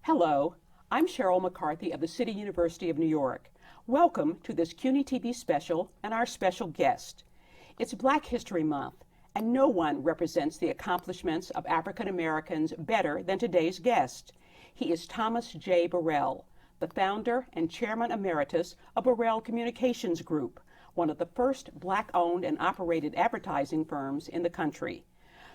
Hello, I'm Sheryl McCarthy of the City University of New York. Welcome to this CUNY TV special and our special guest. It's Black History Month, and no one represents the accomplishments of African Americans better than today's guest. He is Thomas J. Burrell, the founder and chairman emeritus of Burrell Communications Group, one of the first Black-owned and operated advertising firms in the country.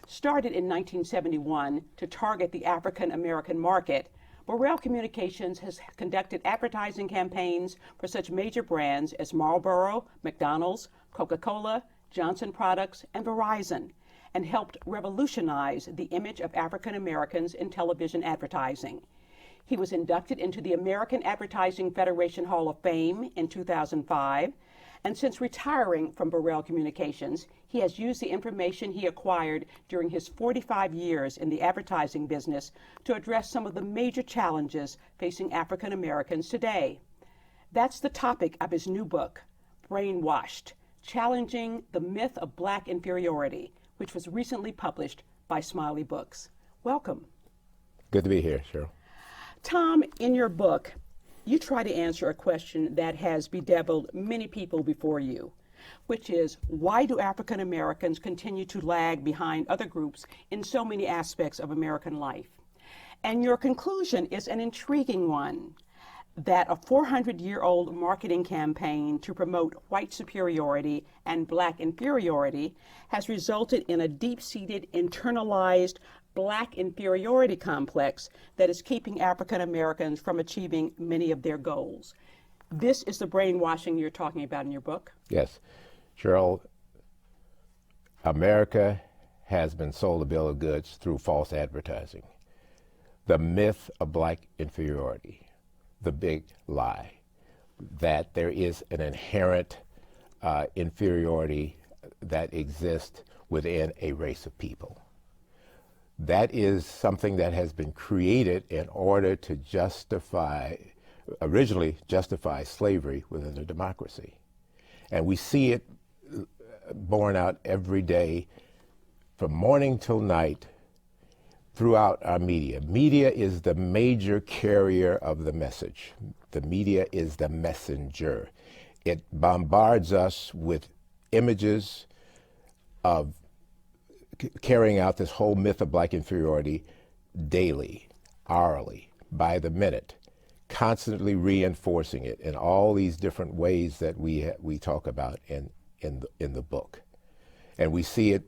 Started in 1971 to target the African American market, Burrell Communications has conducted advertising campaigns for such major brands as Marlboro, McDonald's, Coca-Cola, Johnson Products, and Verizon, and helped revolutionize the image of African Americans in television advertising. He was inducted into the American Advertising Federation Hall of Fame in 2005, and since retiring from Burrell Communications, he has used the information he acquired during his 45 years in the advertising business to address some of the major challenges facing African Americans today. That's the topic of his new book, Brainwashed, Challenging the Myth of Black Inferiority, which was recently published by Smiley Books. Welcome. Good to be here, Cheryl. Tom, in your book, you try to answer a question that has bedeviled many people before you, which is, why do African Americans continue to lag behind other groups in so many aspects of American life? And your conclusion is an intriguing one, that a 400-year-old marketing campaign to promote white superiority and Black inferiority has resulted in a deep-seated, internalized Black inferiority complex that is keeping African Americans from achieving many of their goals. This is the brainwashing you're talking about in your book? Yes. Cheryl, America has been sold a bill of goods through false advertising. The myth of Black inferiority, the big lie, that there is an inherent inferiority that exists within a race of people. That is something that has been created in order to originally justify slavery within a democracy. And we see it borne out every day from morning till night throughout our media. Media is the major carrier of the message. The media is the messenger. It bombards us with images of carrying out this whole myth of Black inferiority daily, hourly, by the minute, constantly reinforcing it in all these different ways that we talk about in the book. And we see it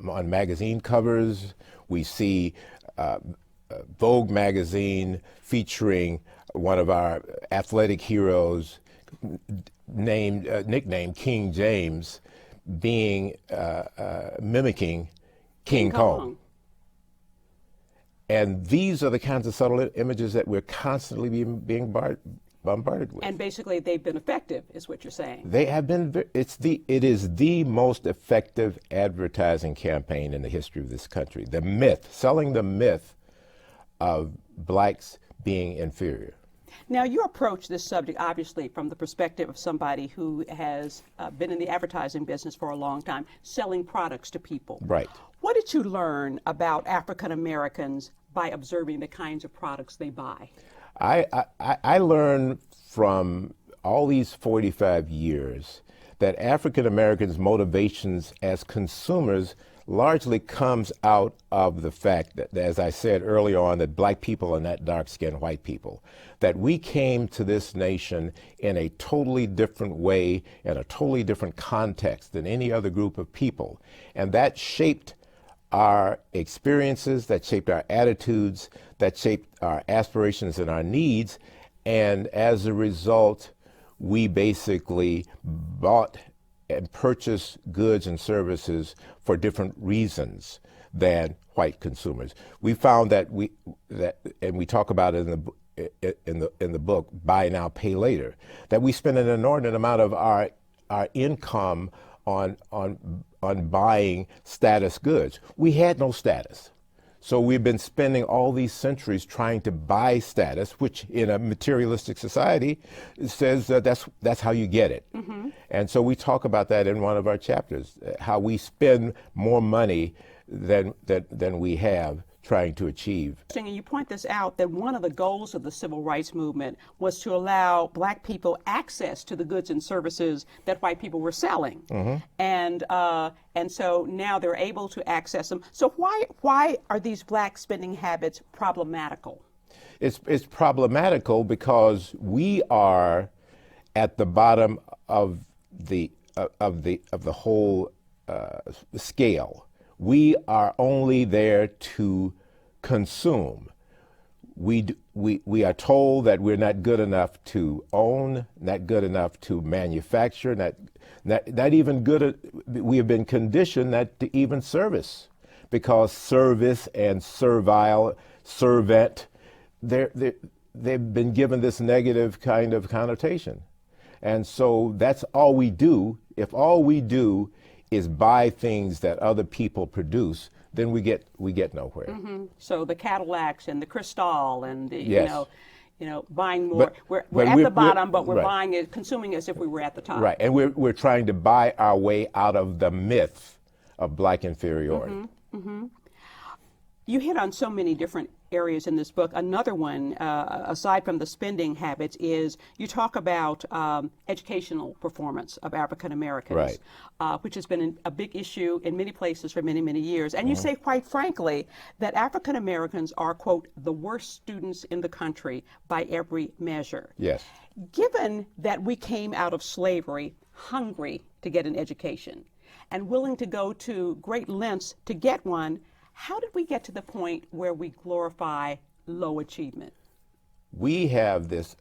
on magazine covers. We see Vogue magazine featuring one of our athletic heroes nicknamed King James being mimicking King Kong. And these are the kinds of subtle images that we're constantly being bombarded with. And basically they've been effective, is what you're saying. They have been. It is the most effective advertising campaign in the history of this country. The myth, selling the myth of Blacks being inferior. Now, you approach this subject, obviously, from the perspective of somebody who has been in the advertising business for a long time, selling products to people. Right. What did you learn about African Americans by observing the kinds of products they buy? I learned from all these 45 years that African Americans' motivations as consumers largely comes out of the fact that, as I said early on, that Black people are not dark-skinned white people, that we came to this nation in a totally different way, in a totally different context than any other group of people. And that shaped our experiences, that shaped our attitudes, that shaped our aspirations and our needs. And as a result, we basically bought and purchase goods and services for different reasons than white consumers. We found that and we talk about it in the book, Buy Now, Pay Later, that we spend an inordinate amount of our income on buying status goods. We had no status. So we've been spending all these centuries trying to buy status, which in a materialistic society says that that's how you get it. Mm-hmm. And so we talk about that in one of our chapters, how we spend more money than we have trying to achieve. And you point this out, that one of the goals of the civil rights movement was to allow black people access to the goods and services that white people were selling. And so now they're able to access them. So why are these black spending habits problematical? It's problematical because we are at the bottom of the whole scale. We are only there to consume. We are told that we're not good enough to own, not good enough to manufacture, not even good. We have been conditioned not to even service, because service and servile, servant, they've been given this negative kind of connotation. And so that's all we do. If all we do is buy things that other people produce, then we get nowhere. So the Cadillacs and the Cristal and the, Yes. buying more. We're at the bottom, but we're buying it, consuming as if we were at the top. Right, and we're trying to buy our way out of the myth of black inferiority. You hit on so many different areas in this book. Another one, aside from the spending habits, is you talk about educational performance of African Americans, which has been a big issue in many places for many, many years. And you say, quite frankly, that African Americans are, quote, the worst students in the country by every measure. Yes. Given that we came out of slavery hungry to get an education and willing to go to great lengths to get one, how did we get to the point where we glorify low achievement? We have this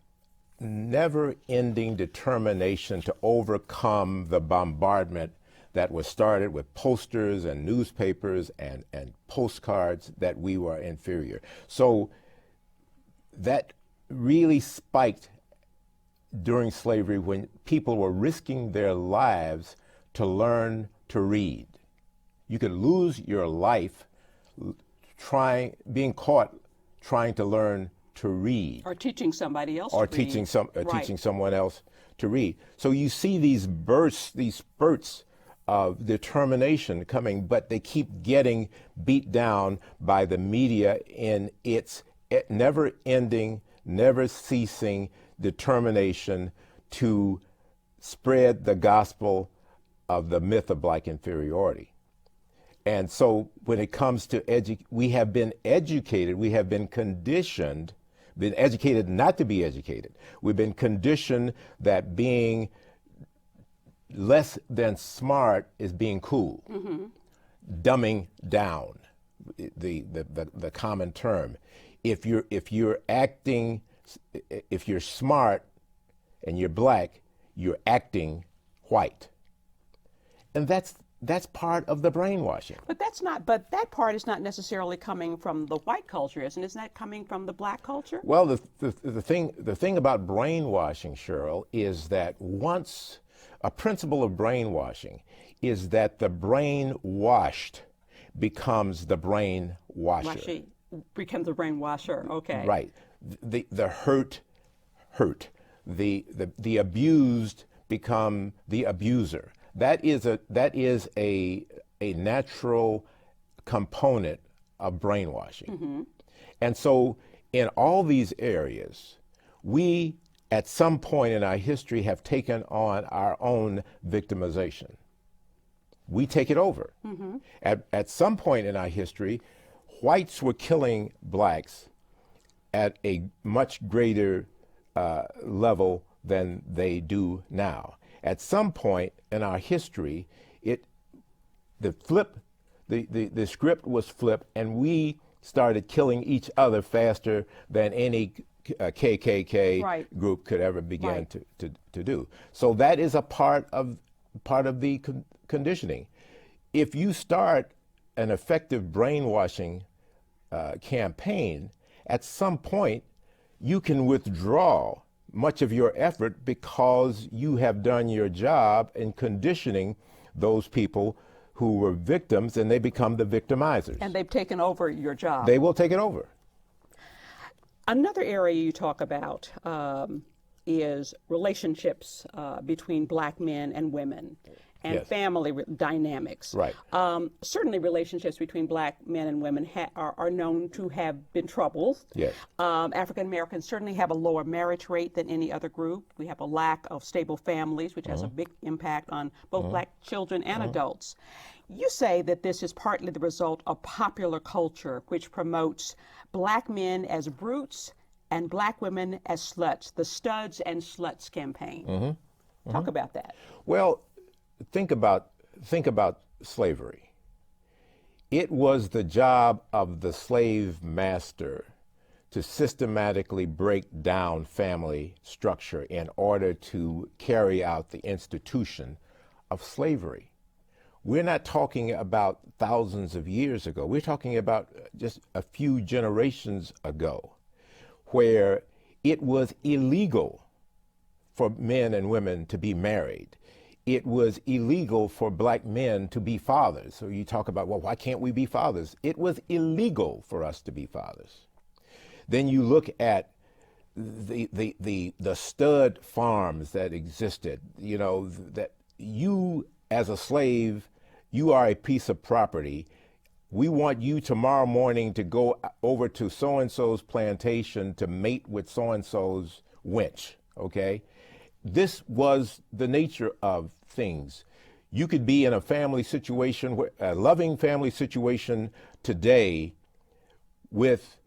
never-ending determination to overcome the bombardment that was started with posters and newspapers and postcards that we were inferior. So that really spiked during slavery, when people were risking their lives to learn to read. You could lose your life being caught trying to learn to read, or teaching somebody else or to read. teaching someone else to read. So you see these bursts, these spurts of determination coming, but they keep getting beat down by the media in its never-ending, never-ceasing determination to spread the gospel of the myth of black inferiority. And so when it comes to we have been educated, we have been conditioned, been educated not to be educated. We've been conditioned that being less than smart is being cool. Dumbing down, the common term. If you're smart and you're black, you're acting white. And that's part of the brainwashing. But that part is not necessarily coming from the white culture, isn't it? Isn't that coming from the black culture? Well, the thing about brainwashing, Cheryl, is that once a principle of brainwashing is that the brainwashed becomes the brainwasher. Becomes the brainwasher. Okay. Right. The hurt. The abused become the abuser. That is a natural component of brainwashing. And so in all these areas, we at some point in our history have taken on our own victimization. We take it over. At some point in our history, whites were killing blacks at a much greater level than they do now. At some point in our history, the script was flipped, and we started killing each other faster than any KKK group could ever begin to do. So that is a part of the conditioning. If you start an effective brainwashing campaign, at some point you can withdraw much of your effort because you have done your job in conditioning those people who were victims, and they become the victimizers. And they've taken over your job. They will take it over. Another area you talk about is relationships between black men and women. and Yes. family dynamics. Right. Certainly relationships between black men and women are known to have been troubled. Yes. African Americans certainly have a lower marriage rate than any other group. We have a lack of stable families, which has a big impact on both black children and adults. You say that this is partly the result of popular culture, which promotes black men as brutes and black women as sluts, the Studs and Sluts campaign. Talk about that. Well, think about slavery. It was the job of the slave master to systematically break down family structure in order to carry out the institution of slavery. We're not talking about thousands of years ago. We're talking about just a few generations ago, where it was illegal for men and women to be married. It was illegal for black men to be fathers. So you talk about, well, why can't we be fathers? It was illegal for us to be fathers. Then you look at the stud farms that existed, you know, that you as a slave, you are a piece of property. We want you tomorrow morning to go over to so-and-so's plantation to mate with so-and-so's wench, okay? This was the nature of things. You could be in a family situation, a loving family situation today with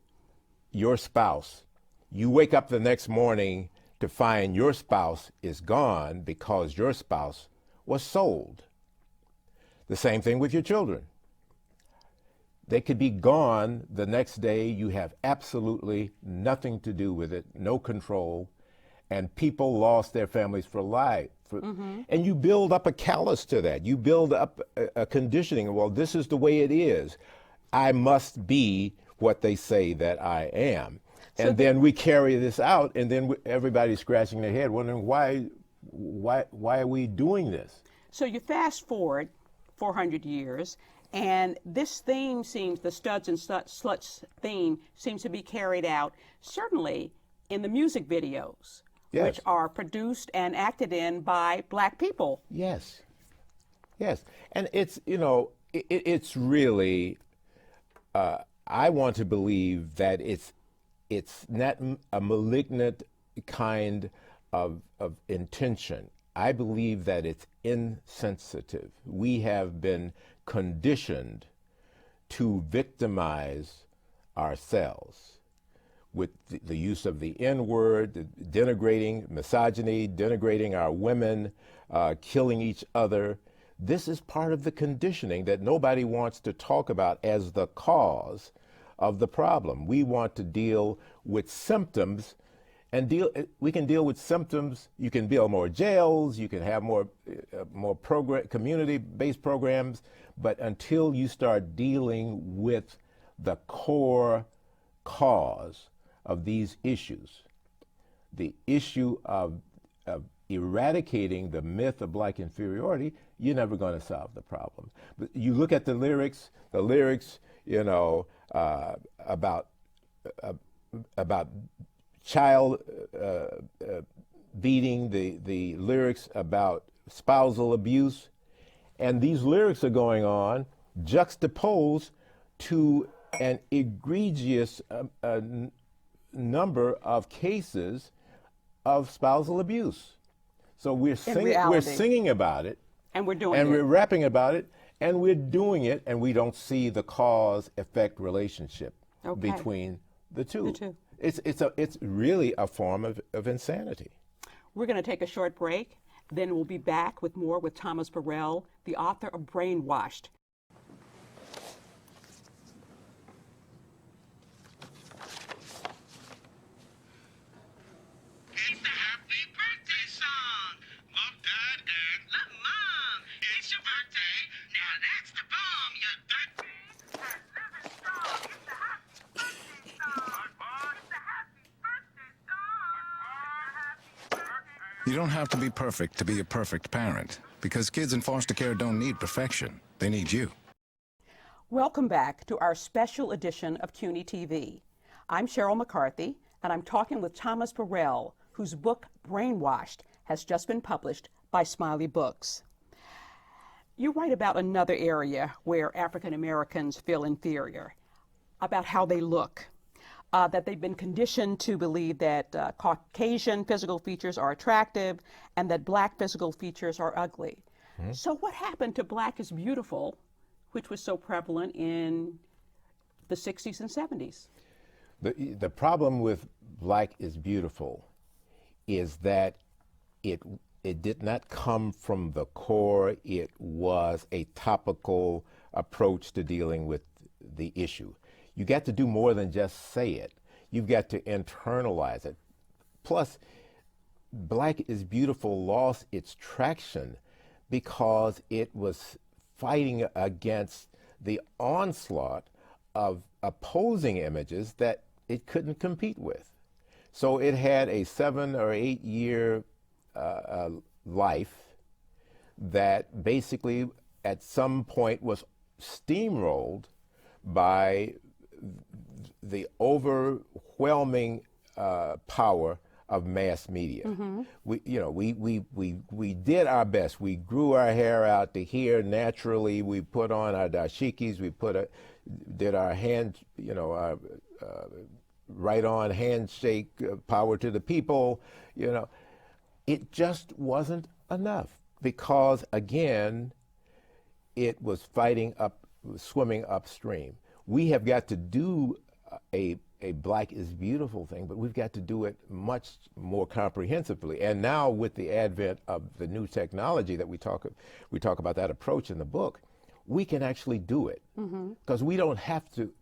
your spouse. You wake up the next morning to find your spouse is gone because your spouse was sold. The same thing with your children. They could be gone the next day. You have absolutely nothing to do with it, no control, and people lost their families for life. And you build up a callous to that. You build up a conditioning. Well, this is the way it is. I must be what they say that I am. So and then we carry this out, and then everybody's scratching their head, wondering why are we doing this? So you fast forward 400 years, and this theme seems, the Studs and Sluts theme seems to be carried out certainly in the music videos, yes, which are produced and acted in by black people. Yes, yes. And it's, you know, it's really, I want to believe that it's not a malignant kind of intention. I believe that it's insensitive. We have been conditioned to victimize ourselves with the use of the N-word, denigrating, misogyny, denigrating our women, killing each other. This is part of the conditioning that nobody wants to talk about as the cause of the problem. We want to deal with symptoms, and we can deal with symptoms. You can build more jails, you can have more community-based programs, but until you start dealing with the core cause of these issues, the issue of eradicating the myth of black inferiority, you're never going to solve the problem. But you look at the lyrics, you know, about child beating, the lyrics about spousal abuse, and these lyrics are going on juxtaposed to an egregious number of cases of spousal abuse. So we're singing about it, and we're doing and it, we're rapping about it, and we're doing it, and we don't see the cause-effect relationship between the two. It's really a form of insanity. We're going to take a short break. Then we'll be back with more with Thomas Burrell, the author of Brainwashed. It's the happy birthday song. Love Dad and love Mom. It's your birthday. Now that's the bomb. Your birthday and living strong. It's the happy birthday song. It's the happy birthday song. It's the happy birthday. You don't have to be perfect to be a perfect parent, because kids in foster care don't need perfection. They need you. Welcome back to our special edition of CUNY TV. I'm Sheryl McCarthy, and I'm talking with Thomas Burrell, whose book Brainwashed has just been published by Smiley Books. You write about another area where African Americans feel inferior, about how they look, that they've been conditioned to believe that Caucasian physical features are attractive and that black physical features are ugly. So what happened to black is beautiful, which was so prevalent in the 60s and 70s? The problem with black is beautiful is that it did not come from the core. It was a topical approach to dealing with the issue. You got to do more than just say it. You've got to internalize it. Plus, Black is Beautiful lost its traction because it was fighting against the onslaught of opposing images that it couldn't compete with. So it had a 7 or 8 year life that basically at some point was steamrolled by the overwhelming power of mass media. Mm-hmm. We did our best. We grew our hair out to here naturally. We put on our dashikis. We did our hand, our right on handshake, power to the people. It just wasn't enough because again, it was swimming upstream. We have got to do a Black is Beautiful thing, but we've got to do it much more comprehensively. And now with the advent of the new technology that we talk about that approach in the book, we can actually do it because we don't have to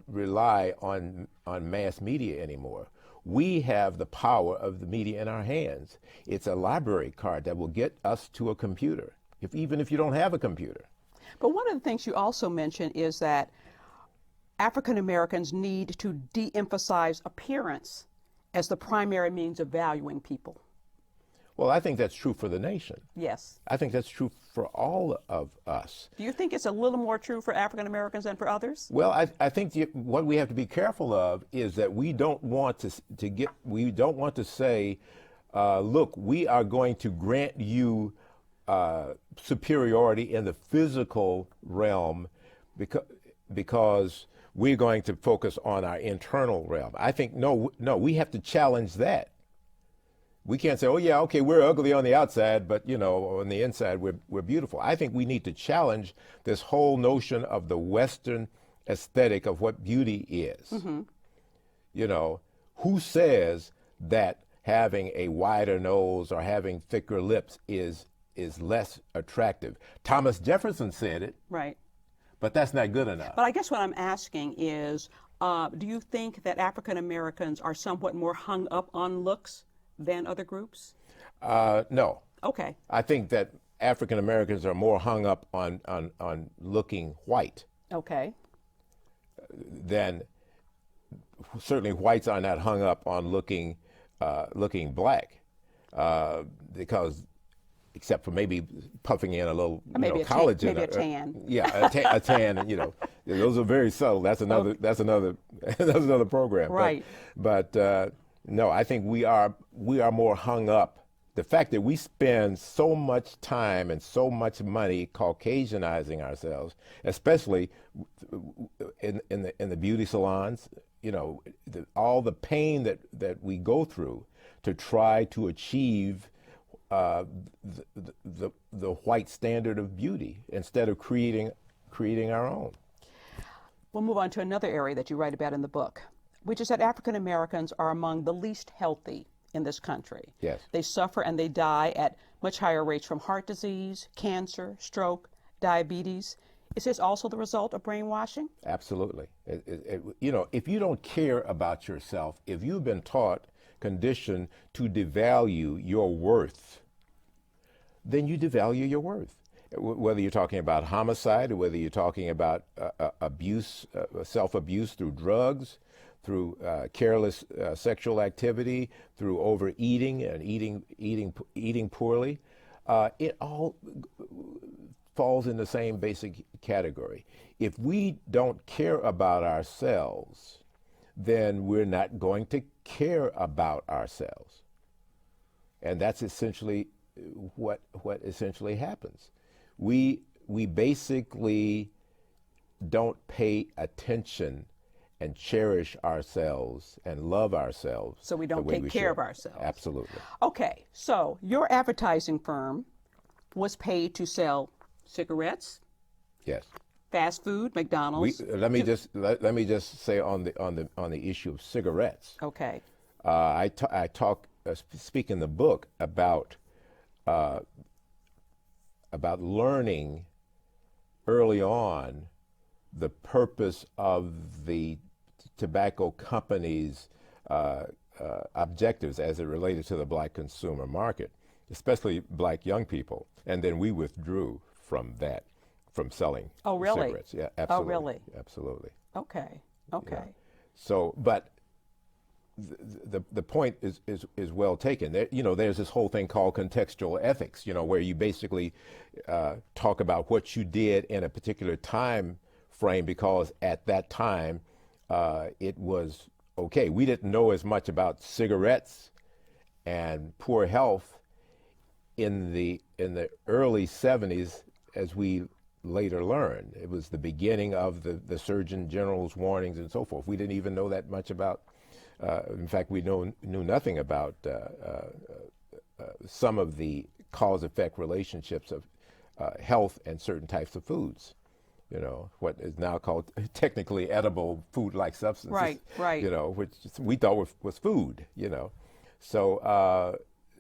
rely on mass media anymore. We have the power of the media in our hands. It's a library card that will get us to a computer, even if you don't have a computer. But one of the things you also mentioned is that African Americans need to de-emphasize appearance as the primary means of valuing people. Well, I think that's true for the nation. Yes. I think that's true for all of us. Do you think it's a little more true for African Americans than for others? Well, I think what we have to be careful of is that we don't want to say, look, we are going to grant you superiority in the physical realm because we're going to focus on our internal realm. I think, no, we have to challenge that. We can't say, oh yeah, okay, we're ugly on the outside, but on the inside we're beautiful. I think we need to challenge this whole notion of the Western aesthetic of what beauty is. Mm-hmm. Who says that having a wider nose or having thicker lips is less attractive? Thomas Jefferson said it. Right. But that's not good enough. But I guess what I'm asking is, do you think that African Americans are somewhat more hung up on looks than other groups? No. Okay. I think that African Americans are more hung up on looking white. Okay. Than certainly whites are not hung up on looking black, because except for maybe puffing in a little collagen, maybe a tan. Yeah, a tan. Those are very subtle. That's another. Okay. That's another program. Right. But no, I think we are more hung up. The fact that we spend so much time and so much money Caucasianizing ourselves, especially in the beauty salons, all the pain that we go through to try to achieve the white standard of beauty instead of creating our own. We'll move on to another area that you write about in the book, which is that African Americans are among the least healthy in this country. Yes. They suffer and they die at much higher rates from heart disease, cancer, stroke, diabetes. Is this also the result of brainwashing? Absolutely. If you don't care about yourself, if you've been conditioned to devalue your worth, then you devalue your worth. Whether you're talking about homicide or whether you're talking about abuse, self-abuse through drugs, through careless sexual activity, through overeating and eating poorly, it all falls in the same basic category. If we don't care about ourselves, then we're not going to care about ourselves. And that's essentially what essentially happens. We we basically don't pay attention and cherish ourselves and love ourselves. So we don't the way take we care should. of ourselves. Absolutely. Okay, so your advertising firm was paid to sell cigarettes, Yes. fast food, McDonald's. Let me just say on the issue of cigarettes. Okay. I speak in the book about learning early on the purpose of the tobacco companies' objectives as it related to the black consumer market, especially black young people. And then we withdrew from that, from selling Oh, really? cigarettes. Yeah, absolutely. Oh, really? Absolutely. Okay. Okay. Yeah. So, but the point is well taken. There, there's this whole thing called contextual ethics, where you basically talk about what you did in a particular time frame because at that time it was okay. We didn't know as much about cigarettes and poor health in the early 70s as we later learned. It was the beginning of the Surgeon General's warnings and so forth. We didn't even know that much about. In fact, we knew nothing about some of the cause-effect relationships of health and certain types of foods. What is now called technically edible food-like substances. Right, right. Which we thought was food.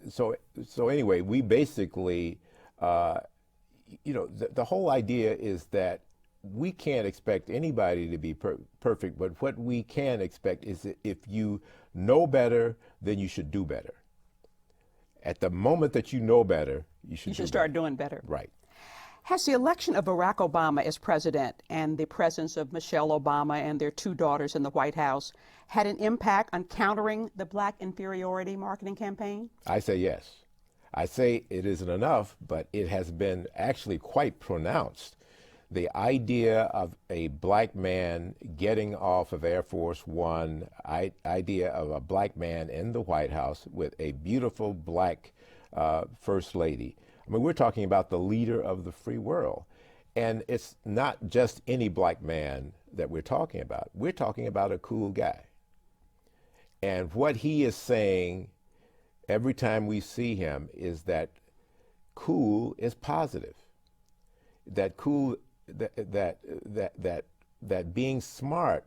So anyway, we basically, the whole idea is that we can't expect anybody to be perfect, but what we can expect is that if you know better, then you should do better. At the moment that you know better, you should start doing better. Right. Has the election of Barack Obama as president and the presence of Michelle Obama and their two daughters in the White House had an impact on countering the Black inferiority marketing campaign? I say yes. I say it isn't enough, but it has been actually quite pronounced. The idea of a black man getting off of Air Force One, idea of a black man in the White House with a beautiful black first lady. I mean, we're talking about the leader of the free world. And it's not just any black man that we're talking about. We're talking about a cool guy. And what he is saying every time we see him is that cool is positive. That cool, that being smart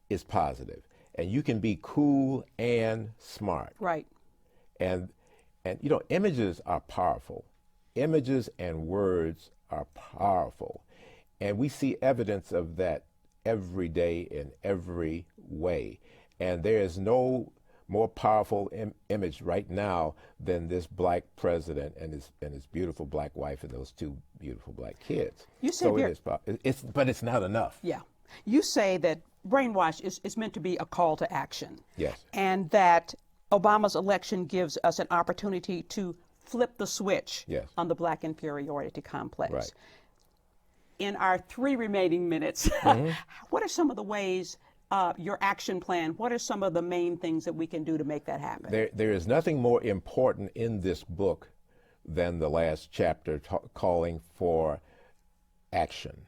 is positive. And you can be cool and smart. Right. And images are powerful. Images and words are powerful. And we see evidence of that every day in every way. And there is no more powerful image right now than this black president and his beautiful black wife and those two beautiful black kids. You said but it's not enough. Yeah. You say that Brainwashed is meant to be a call to action. Yes. And that Obama's election gives us an opportunity to flip the switch on the Black inferiority complex. Right. In our 3 remaining minutes, what are some of the ways, your action plan, what are some of the main things that we can do to make that happen? There is nothing more important in this book than the last chapter calling for action.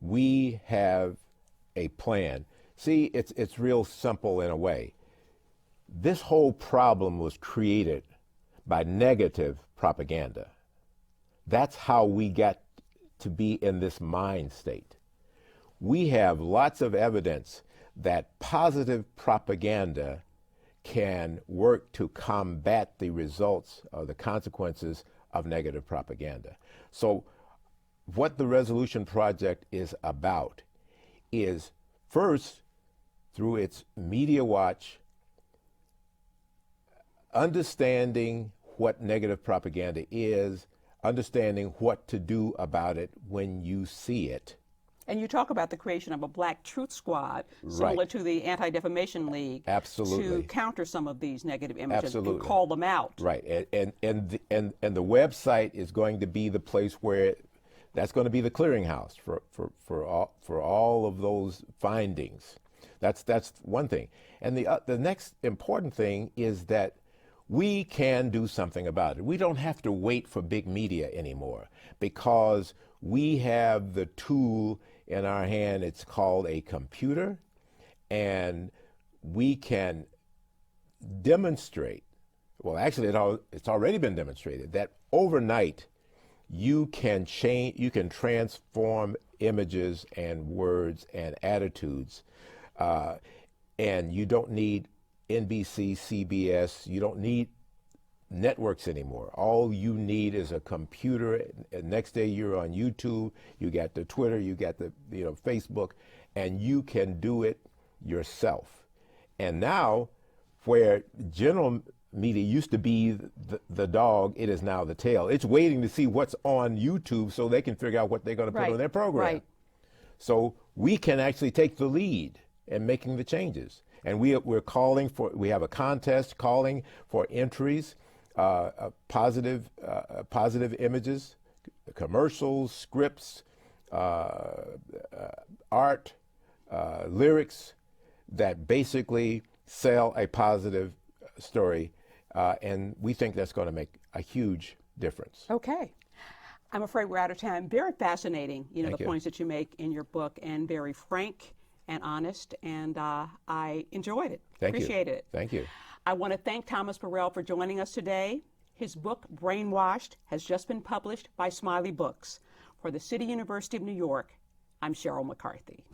We have a plan. See, it's real simple in a way. This whole problem was created by negative propaganda. That's how we got to be in this mind state. We have lots of evidence that positive propaganda can work to combat the results or the consequences of negative propaganda. So what the Resolution Project is about is first, through its Media Watch, understanding what negative propaganda is, understanding what to do about it when you see it. And you talk about the creation of a Black Truth Squad, similar to the Anti-Defamation League, Absolutely. to counter some of these negative images Absolutely. and call them out. Right, and the website is going to be the place where that's going to be the clearinghouse for all of those findings. That's one thing, and the next important thing is that we can do something about it. We don't have to wait for big media anymore because we have the tool in our hand. It's called a computer, and we can demonstrate, well, actually it's already been demonstrated that overnight you can transform images and words and attitudes, and you don't need NBC, CBS, you don't need networks anymore. All you need is a computer. And next day you're on YouTube, you got the Twitter, you got the Facebook, and you can do it yourself. And now, where general media used to be the dog, it is now the tail. It's waiting to see what's on YouTube so they can figure out what they're going to put on their program. Right. So we can actually take the lead in making the changes. And we're calling for, we have a contest calling for entries, positive images, commercials, scripts, art, lyrics that basically sell a positive story. And we think that's going to make a huge difference. Okay. I'm afraid we're out of time. Very fascinating, Thank the you. points that you make in your book, and very frank and honest, and I enjoyed it. Thank you. Appreciated it. Thank you. I want to thank Thomas Burrell for joining us today. His book, Brainwashed, has just been published by Smiley Books. For the City University of New York, I'm Sheryl McCarthy.